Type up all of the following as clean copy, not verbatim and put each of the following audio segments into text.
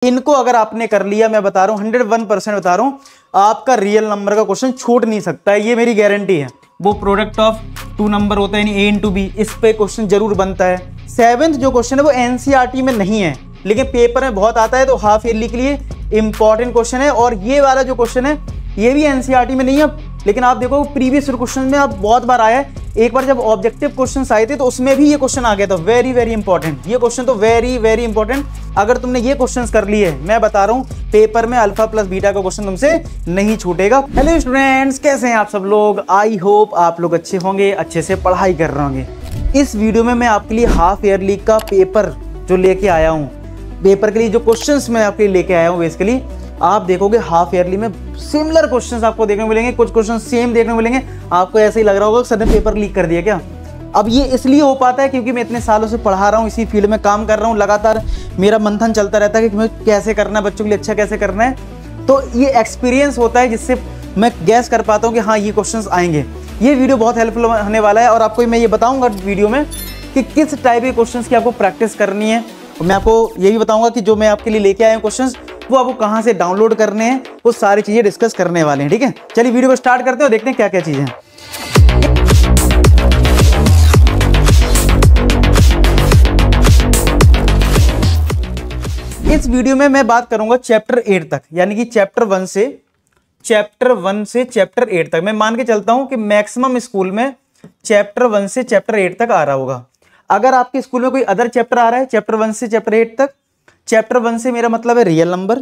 इनको अगर आपने कर लिया, मैं बता रहा हूँ 101% बता रहा हूँ, आपका रियल नंबर का क्वेश्चन छूट नहीं सकता है, ये मेरी गारंटी है। वो प्रोडक्ट ऑफ टू नंबर होता है यानी ए इंटू बी, इस पे क्वेश्चन जरूर बनता है। 7th जो क्वेश्चन है वो एनसीईआरटी में नहीं है, लेकिन पेपर में बहुत आता है, तो हाफ ईयरली के लिए इंपॉर्टेंट क्वेश्चन है। और ये वाला जो क्वेश्चन है ये भी एनसीईआरटी में नहीं है, लेकिन आप देखो प्रीवियस क्वेश्चन में आप बहुत बार आया है। एक बार जब ऑब्जेक्टिव क्वेश्चंस आए थे तो उसमें भी ये क्वेश्चन आ गया था, वेरी वेरी इंपॉर्टेंट। ये क्वेश्चन तो वेरी वेरी इंपॉर्टेंट, अगर तुमने ये क्वेश्चंस कर लिए, मैं बता रहा हूँ पेपर में अल्फा प्लस बीटा का क्वेश्चन तुमसे नहीं छूटेगा। हेलो स्टूडेंट्स, कैसे हैं आप सब लोग? आई होप आप लोग अच्छे होंगे, अच्छे से पढ़ाई कर रहे होंगे। इस वीडियो में मैं आपके लिए हाफ ईयरली का पेपर जो लेके आया हूँ, पेपर के लिए जो क्वेश्चंस मैं आपके लिए लेके आया हूँ, बेसिकली आप देखोगे हाफ ईयरली में सिमिलर क्वेश्चंस आपको देखने को मिलेंगे, कुछ क्वेश्चन सेम देखने को मिलेंगे। आपको ऐसे ही लग रहा होगा सर ने पेपर लीक कर दिया क्या। अब ये इसलिए हो पाता है क्योंकि मैं इतने सालों से पढ़ा रहा हूँ, इसी फील्ड में काम कर रहा हूँ, लगातार मेरा मंथन चलता रहता है कि मैं कैसे करना है, बच्चों के लिए अच्छा कैसे करना है। तो ये एक्सपीरियंस होता है जिससे मैं गैस कर पाता हूँ कि हाँ ये क्वेश्चंस आएंगे। ये वीडियो बहुत हेल्पफुल होने वाला है और आपको मैं ये बताऊँगा वीडियो में कि किस टाइप के क्वेश्चंस की आपको प्रैक्टिस करनी है। और मैं आपको ये भी बताऊँगा कि जो मैं आपके लिए लेके आया हूँ क्वेश्चंस, वो आपको कहाँ से डाउनलोड करने हैं, वो सारी चीज़ें डिस्कस करने वाले हैं। ठीक है, चलिए वीडियो को स्टार्ट करते हैं और देखते हैं क्या क्या चीज़ें हैं। इस वीडियो में मैं बात करूंगा चैप्टर 8 तक, यानी कि चैप्टर 1 से चैप्टर 8 तक। मैं मान के चलता हूं कि मैक्सिमम स्कूल में चैप्टर 1 से चैप्टर 8 तक आ रहा होगा। अगर आपके स्कूल में कोई अदर चैप्टर आ रहा है चैप्टर 1 से चैप्टर 8 तक, चैप्टर 1 से मेरा मतलब है रियल नंबर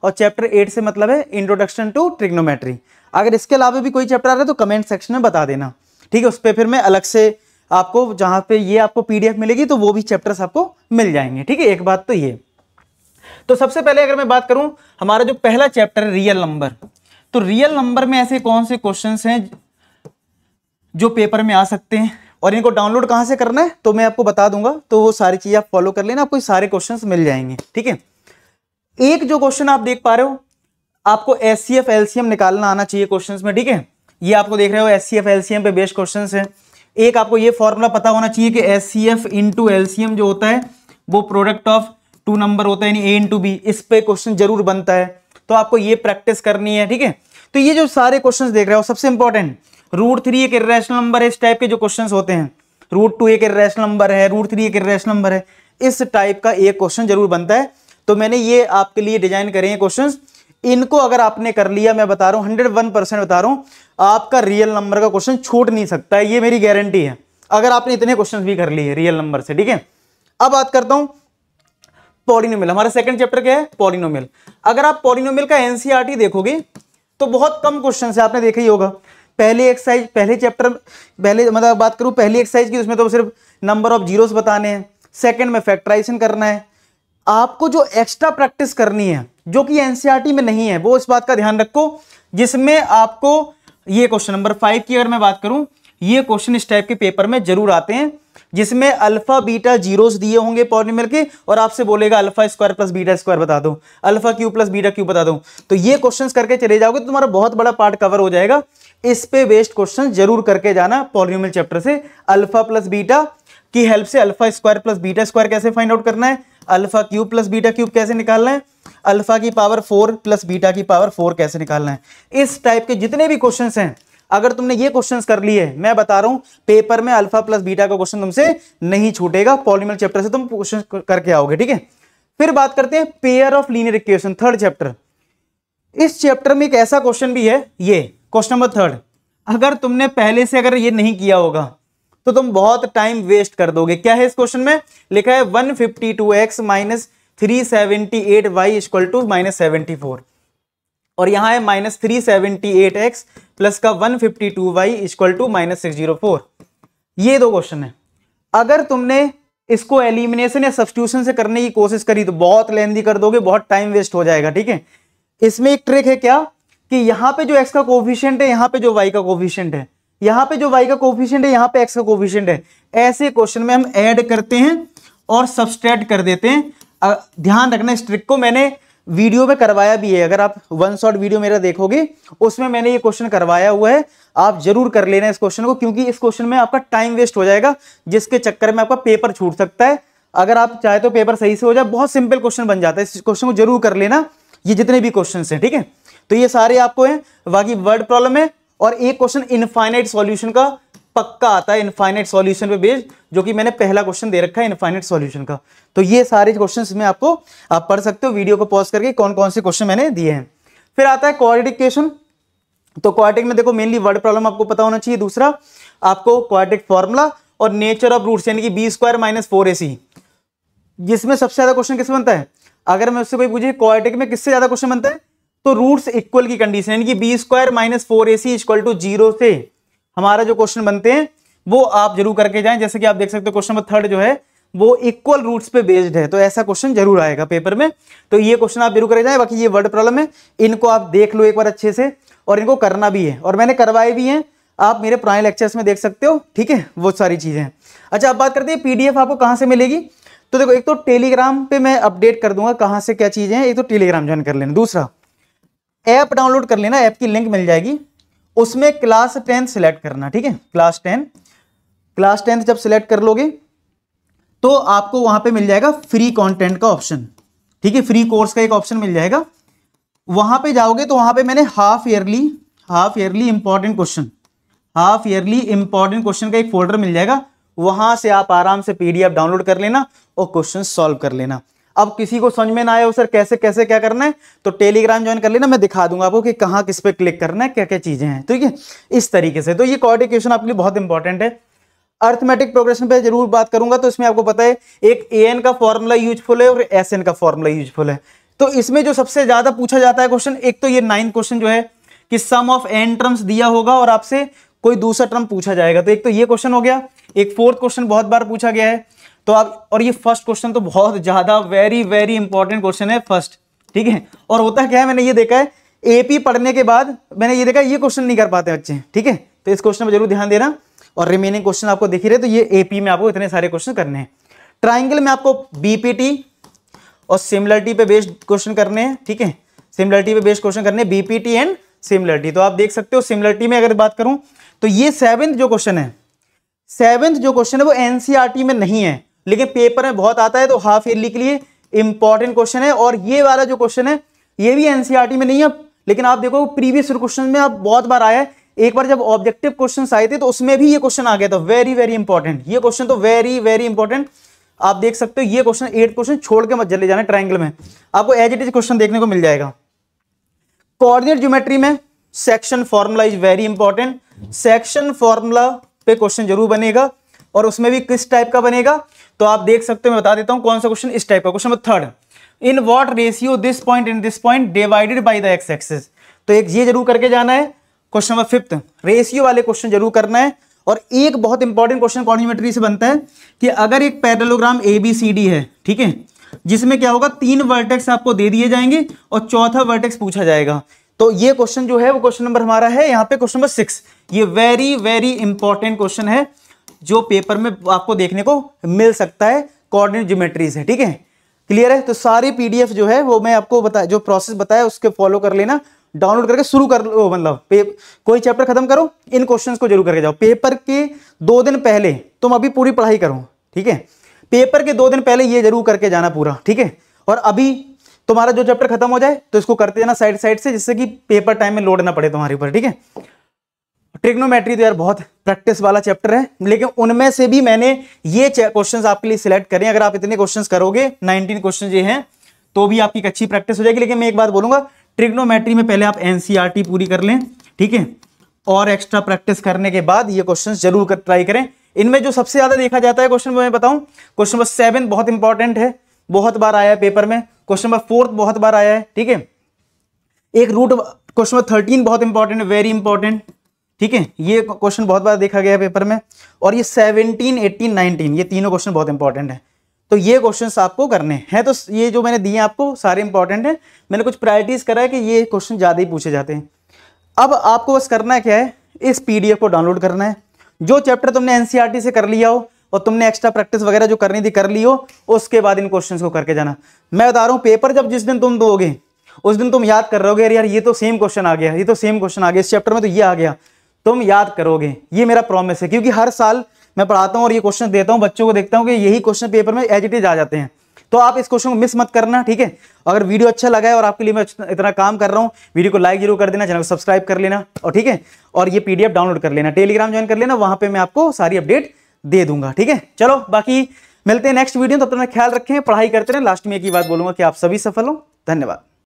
और चैप्टर 8 से मतलब है इंट्रोडक्शन टू ट्रिग्नोमेट्री। अगर इसके अलावा भी कोई चैप्टर आ रहा है तो कमेंट सेक्शन में बता देना, ठीक है। उस पर फिर मैं अलग से आपको, जहां पे ये आपको पीडीएफ मिलेगी तो वो भी चैप्टर्स आपको मिल जाएंगे, ठीक है। एक बात तो ये, तो सबसे पहले अगर मैं बात करूं हमारा जो पहला चैप्टर है रियल नंबर, तो रियल नंबर में ऐसे कौन से क्वेश्चंस हैं जो पेपर में आ सकते हैं और इनको डाउनलोड कहां से करना है तो मैं आपको बता दूंगा, तो वो सारी चीजें आप फॉलो कर लेना, आपको सारे क्वेश्चंस मिल जाएंगे, ठीक है। एक जो क्वेश्चन आप देख पा रहे हो, आपको एचसीएफ एलसीएम निकालना आना चाहिए क्वेश्चंस में, ठीक है। ये आपको देख रहे हो एचसीएफ एलसीएम पे बेस्ड क्वेश्चंस है। एक आपको ये फॉर्मूला पता होना चाहिए कि एचसीएफ इंटू एलसीएम जो होता है वो प्रोडक्ट ऑफ टू नंबर होता है यानी ए इंटू बी, इस पे क्वेश्चन जरूर बनता है, तो आपको ये प्रैक्टिस करनी है, ठीक है। तो ये जो सारे क्वेश्चंस देख रहे हो, सबसे इंपॉर्टेंट √3 एक इर्रेशनल नंबर है, इस टाइप के जो क्वेश्चंस होते हैं, √2 एक इर्रेशनल नंबर है, √3 एक इर्रेशनल नंबर है, इस टाइप का एक क्वेश्चन जरूर बनता है। तो मैंने ये आपके लिए डिजाइन करे हैं क्वेश्चंस, इनको अगर आपने कर लिया, मैं बता रहा हूँ 101% बता रहा हूँ, आपका रियल नंबर का क्वेश्चन छूट नहीं सकता है, ये मेरी गारंटी है, अगर आपने इतने क्वेश्चन भी कर लिए रियल नंबर से, ठीक है। अब बात करता हूं पॉलिनोमियल, हमारा सेकंड चैप्टर क्या है, पॉलिनोमियल। अगर आप पॉलिनोमियल का एनसीईआरटी देखोगे तो बहुत कम क्वेश्चन है, आपने देखा ही होगा। पहले एक्सरसाइज, पहले चैप्टर, पहले मतलब बात करूं पहली एक्सरसाइज की, उसमें तो सिर्फ नंबर ऑफ जीरोस बताने हैं, सेकंड में फैक्टराइजेशन करना है। आपको जो एक्स्ट्रा प्रैक्टिस करनी है जो कि एनसीईआरटी में नहीं है, वो इस बात का ध्यान रखो, जिसमें आपको ये क्वेश्चन नंबर 5 की अगर मैं बात करूं, ये क्वेश्चन इस टाइप के पेपर में जरूर आते हैं, जिसमें अल्फा बीटा जीरोस दिए होंगे पॉलिनोमियल के और आपसे बोलेगा alpha square plus beta square बता दो, alpha cube plus beta cube बता दो। तो ये क्वेश्चंस करके चले जाओगे तो तुम्हारा बहुत बड़ा पार्ट कवर हो जाएगा। इस पे बेस्ड क्वेश्चन जरूर करके जाना पॉलिनोमियल चैप्टर से। अल्फा प्लस बीटा की हेल्प से alpha square plus beta square कैसे फाइंड आउट करना है, alpha cube plus beta cube कैसे निकालना है, अल्फा की पावर 4 प्लस बीटा की पावर 4 कैसे निकालना है। इस टाइप के जितने भी क्वेश्चंस हैं, अगर तुमने ये क्वेश्चंस कर लिए, मैं बता रहा हूं पेपर में अल्फा प्लस बीटा का क्वेश्चन तुमसे नहीं छूटेगा, पॉलिनोमियल चैप्टर से तुम क्वेश्चन करके आओगे, ठीक है। फिर बात करते हैं pair of linear equation, third chapter. इस चैप्टर में एक ऐसा क्वेश्चन भी है, ये क्वेश्चन नंबर 3, अगर तुमने पहले से अगर ये नहीं किया होगा तो तुम बहुत टाइम वेस्ट कर दोगे। क्या है इस क्वेश्चन में लिखा है 152x minus 378y equal to -74, और यहां है -378x प्लस का 152y इक्वल टू -604। ये दो क्वेश्चन है, अगर तुमने इसको एलिमिनेशन या सब्स्टिट्यूशन से करने की कोशिश करी तो बहुत लेंदी कर दोगे, बहुत टाइम वेस्ट हो जाएगा, ठीक है। इसमें एक ट्रिक है क्या कि यहां पे जो x का कोफिशिएंट है, यहां पे जो y का कोफिशिएंट है, यहां पे जो y का कोफिशिएंट है, यहां पे x का कोफिशिएंट है, ऐसे क्वेश्चन में हम ऐड करते हैं और सब्सट्रैक्ट कर देते हैं। ध्यान रखना, इस ट्रिक को मैंने वीडियो में करवाया भी है, अगर आप वन शॉट वीडियो मेरा देखोगे उसमें मैंने ये क्वेश्चन करवाया हुआ है, आप जरूर कर लेना इस क्वेश्चन को, क्योंकि इस क्वेश्चन में आपका टाइम वेस्ट हो जाएगा, जिसके चक्कर में आपका पेपर छूट सकता है। अगर आप चाहे तो पेपर सही से हो जाए, बहुत सिंपल क्वेश्चन बन जाता है। इस क्वेश्चन को जरूर कर लेना, ये जितने भी क्वेश्चन हैं, ठीक है। तो ये सारे आपको हैं, बाकी वर्ड प्रॉब्लम है और एक क्वेश्चन इनफाइनाइट सॉल्यूशन का पक्का आता है, इनफाइनाइट सॉल्यूशन पे बेस्ड, जो कि मैंने पहला क्वेश्चन दे रखा है इनफाइनाइट सॉल्यूशन का। तो ये सारे क्वेश्चंस में आपको आप पढ़ सकते हो वीडियो को पॉज करके कौन कौन से क्वेश्चन मैंने दिए हैं। फिर आता है क्वाड्रेटिक क्वेश्चन। तो क्वाड्रेटिक में देखो मेनली वर्ड प्रॉब्लम आपको पता होना चाहिए, दूसरा आपको क्वाड्रेटिक फॉर्मूला और नेचर ऑफ रूट्स यानी कि b² - 4ac, जिसमें सबसे ज्यादा क्वेश्चन किस बनता है, अगर मैं उससे कोई पूछे क्वाड्रेटिक में किससे ज्यादा क्वेश्चन बनता है, तो रूट्स इक्वल की कंडीशन यानी कि b² - 4ac = 0 से हमारा जो क्वेश्चन बनते हैं वो आप जरूर करके जाएं। जैसे कि आप देख सकते हो क्वेश्चन नंबर 3 जो है वो इक्वल रूट्स पे बेस्ड है, तो ऐसा क्वेश्चन जरूर आएगा पेपर में। तो ये क्वेश्चन आप जरूर करके जाएं। बाकी ये वर्ड प्रॉब्लम है, इनको आप देख लो एक बार अच्छे से, और इनको करना भी है, और मैंने करवाए भी हैं, आप मेरे पुराने लेक्चर्स में देख सकते हो, ठीक है, वो सारी चीजें। अच्छा, अब बात करते हैं पीडीएफ आपको कहां से मिलेगी। तो देखो, एक तो टेलीग्राम पे मैं अपडेट कर दूंगा कहां से क्या चीजें हैं, एक तो टेलीग्राम ज्वाइन कर लेना, दूसरा ऐप डाउनलोड कर लेना, ऐप की लिंक मिल जाएगी, उसमें क्लास 10 सिलेक्ट करना, ठीक है। क्लास 10 जब सिलेक्ट कर लोगे तो आपको वहां पे मिल जाएगा फ्री कंटेंट का ऑप्शन, ठीक है, फ्री कोर्स का एक ऑप्शन मिल जाएगा। वहां पे जाओगे तो वहां पे मैंने हाफ ईयरली इंपॉर्टेंट क्वेश्चन का एक फोल्डर मिल जाएगा, वहां से आप आराम से पीडीएफ डाउनलोड कर लेना और क्वेश्चन सॉल्व कर लेना। अब किसी को समझ में ना आया हो सर कैसे कैसे क्या करना है, तो टेलीग्राम ज्वाइन कर लेना, मैं दिखा दूंगा आपको कि कहां किस पे क्लिक करना है, क्या क्या चीजें हैं, ठीक है, इस तरीके से। तो ये क्वाड्रेटिक क्वेश्चन आपके लिए बहुत इंपॉर्टेंट है। अर्थमेटिक प्रोग्रेशन पे जरूर बात करूंगा, तो इसमें आपको पता है एक an का फॉर्मूला यूजफुल है और sn का फॉर्मूला यूजफुल है। तो इसमें जो सबसे ज्यादा पूछा जाता है क्वेश्चन, एक तो ये 9th क्वेश्चन जो है कि सम ऑफ n टर्म्स दिया होगा और आपसे कोई दूसरा टर्म पूछा जाएगा, तो एक तो ये क्वेश्चन हो गया। एक 4th क्वेश्चन बहुत बार पूछा गया है, तो आप, और ये फर्स्ट क्वेश्चन तो बहुत ज्यादा वेरी वेरी इंपॉर्टेंट क्वेश्चन है फर्स्ट, ठीक है। और होता क्या है, मैंने ये देखा है एपी पढ़ने के बाद मैंने ये देखा ये क्वेश्चन नहीं कर पाते बच्चे, ठीक है, तो इस क्वेश्चन में जरूर ध्यान देना। और रिमेनिंग क्वेश्चन आपको दिख ही रहे, तो ये एपी में आपको इतने सारे क्वेश्चन करने हैं। ट्राइंगल में आपको बीपीटी और सिमिलरिटी पे बेस्ड क्वेश्चन करने हैं, ठीक है, सिमिलरिटी पे बेस्ड क्वेश्चन करने हैं, बीपीटी एंड सिमिलरिटी। तो आप देख सकते हो सिमिलरिटी में अगर बात करूं तो ये 7th जो क्वेश्चन है वो एनसीईआरटी में नहीं है, लेकिन पेपर में बहुत आता है, तो हाफ ईयरली के लिए इंपॉर्टेंट क्वेश्चन है। और ये वाला जो क्वेश्चन है ये भी एनसीईआरटी में नहीं है, लेकिन आप देखो प्रीवियस क्वेश्चन में आप बहुत बार आया है। एक बार जब ऑब्जेक्टिव क्वेश्चंस आए थे तो उसमें भी ये क्वेश्चन आ गया था, वेरी वेरी इंपॉर्टेंट, ये क्वेश्चन तो वेरी वेरी इंपॉर्टेंट। आप देख सकते हो ये क्वेश्चन 8th क्वेश्चन छोड़ के मत चले जाना, ट्रायंगल में आपको एज इट इज क्वेश्चन देखने को मिल जाएगा। कोऑर्डिनेट ज्योमेट्री में section formula is very important, section formula पे क्वेश्चन जरूर बनेगा, और उसमें भी किस टाइप का बनेगा तो आप देख सकते हो, मैं बता देता हूं कौन सा क्वेश्चन इस टाइप का। Question number 3, in what ratio this point and this point divided by the x axis, तो एक ये जरूर करके जाना है। क्वेश्चन नंबर 5 रेशियो वाले क्वेश्चन जरूर करना है। और एक बहुत इंपॉर्टेंट क्वेश्चन कोऑर्डिनेट से बनता है कि अगर एक पैरेललोग्राम ABCD है, ठीक है, जिसमें क्या होगा 3 वर्टेक्स आपको दे दिए जाएंगे और चौथा वर्टेक्स पूछा जाएगा, तो ये क्वेश्चन जो है वो क्वेश्चन नंबर हमारा है यहाँ पे क्वेश्चन नंबर 6। ये वेरी वेरी इंपॉर्टेंट क्वेश्चन है जो पेपर में आपको देखने को मिल सकता है, कोऑर्डिनेट ज्योमेट्री से, ठीक है, क्लियर है। तो सारी पीडीएफ जो है वो मैं आपको बता, जो प्रोसेस बताया उसके फॉलो कर लेना, डाउनलोड करके शुरू कर लो, मतलब कोई चैप्टर खत्म करो, इन क्वेश्चंस को जरूर करके जाओ। पेपर के 2 दिन पहले तुम अभी पूरी पढ़ाई करो, ठीक है, पेपर के 2 दिन पहले ये जरूर करके जाना पूरा, ठीक है। और अभी तुम्हारा जो चैप्टर खत्म हो जाए तो इसको करते जाना साइड साइड से, जिससे कि पेपर टाइम में लोड ना पड़े तुम्हारे ऊपर, ठीक है। ट्रिग्नोमेट्री तो यार बहुत प्रैक्टिस वाला चैप्टर है, लेकिन उनमें से भी मैंने ये क्वेश्चंस आपके लिए सिलेक्ट करें। अगर आप इतने क्वेश्चंस करोगे 19 क्वेश्चन ये हैं तो भी आपकी अच्छी प्रैक्टिस हो जाएगी। लेकिन मैं एक बात बोलूंगा, ट्रिग्नोमेट्री में पहले आप एनसीईआरटी पूरी कर लें, ठीक है, और एक्स्ट्रा प्रैक्टिस करने के बाद ये क्वेश्चंस जरूर ट्राई करें। इनमें जो सबसे ज्यादा देखा जाता है क्वेश्चन मैं बताऊं, क्वेश्चन नंबर 7 बहुत इंपॉर्टेंट है, बहुत बार आया है पेपर में। क्वेश्चन नंबर 4 बहुत बार आया है, ठीक है। एक रूट क्वेश्चन नंबर 13 बहुत इंपॉर्टेंट है, वेरी इंपॉर्टेंट, ठीक है, ये क्वेश्चन बहुत बार देखा गया है पेपर में। और ये 17, 18, 19 ये तीनों क्वेश्चन बहुत इंपॉर्टेंट है, तो ये क्वेश्चंस आपको करने हैं। तो ये जो मैंने दिए आपको सारे इंपॉर्टेंट है, मैंने कुछ प्रायोरिटीज करा है कि ये क्वेश्चन ज्यादा ही पूछे जाते हैं। अब आपको बस करना क्या है, इस पीडीएफ को डाउनलोड करना है। जो चैप्टर तुमने एनसीईआरटी से कर लिया हो और तुमने एक्स्ट्रा प्रैक्टिस वगैरह जो करनी थी कर ली हो, उसके बाद इन क्वेश्चंस को करके जाना। मैं बता रहा हूं पेपर जब जिस दिन तुम दोगे उस दिन तुम याद कर रहोगे, यार ये तो सेम क्वेश्चन आ गया, ये तो सेम क्वेश्चन आ गया, इस चैप्टर में तो ये आ गया, तुम याद करोगे, ये मेरा प्रॉमिस है। क्योंकि हर साल मैं पढ़ाता हूँ और ये क्वेश्चन देता हूँ, बच्चों को देखता हूँ कि यही क्वेश्चन पेपर में एज इट इज आ जाते हैं। तो आप इस क्वेश्चन को मिस मत करना, ठीक है। अगर वीडियो अच्छा लगा है और आपके लिए मैं इतना काम कर रहा हूँ, वीडियो को लाइक जरूर कर देना, चैनल को सब्सक्राइब कर लेना, और ठीक है, और ये पीडीएफ डाउनलोड कर लेना, टेलीग्राम ज्वाइन कर लेना, वहां पे मैं आपको सारी अपडेट दे दूंगा, ठीक है। चलो बाकी मिलते हैं नेक्स्ट वीडियो, तब तक अपना ख्याल रखें, पढ़ाई करते रहें। लास्ट में एक ही बात बोलूंगा कि आप सभी सफल हो। धन्यवाद।